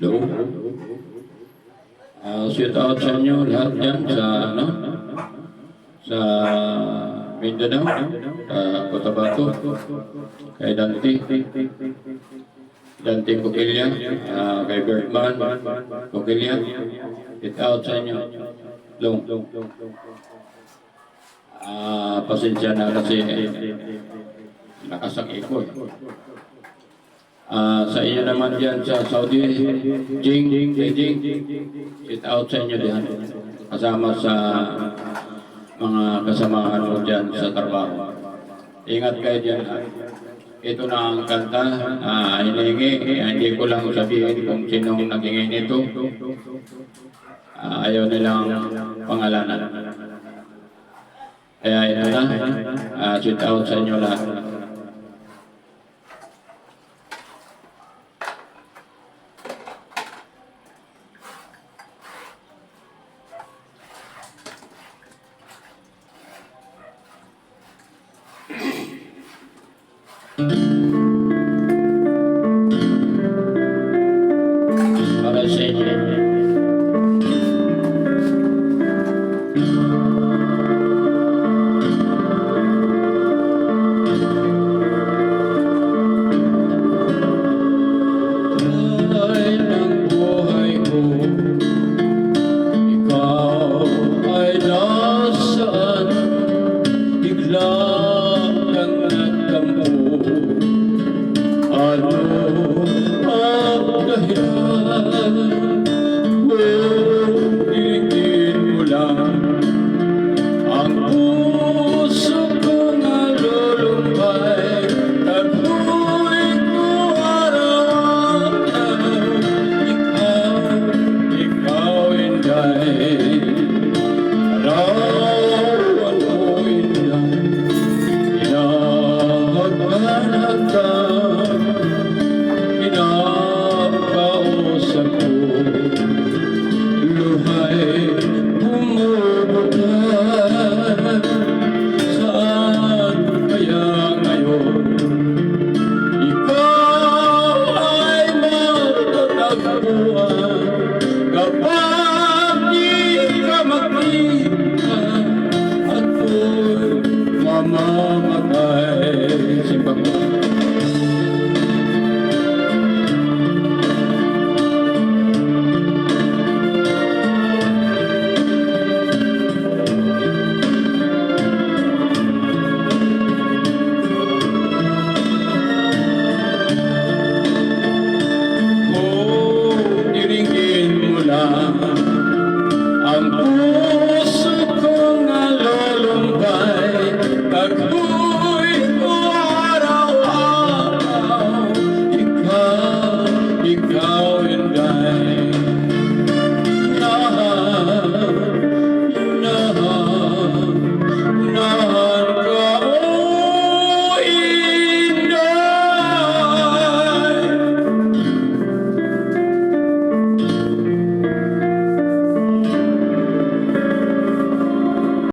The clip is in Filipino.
Hello. Shout out sa inyo lahat yan sa Mindanao, Cotabato, kay Dante Coquilla, kay Bertman Coquilla. Shout out sa inyo. Long. Pasensya na kasi nakasakay ko. Sa iyo naman dyan sa Saudi, Jing, shout out sa inyo diyan. Kasama sa mga kasamahan mo dyan sa trabaho. Ingat kayo dyan. Ito na ang kanta, hindi ko lang sabihin kung sinong nagingin ito. Ayaw nilang pangalanan. Kaya ito na, shout out sa inyo lahat. Para sa inyo. Ikaw ay matatakbo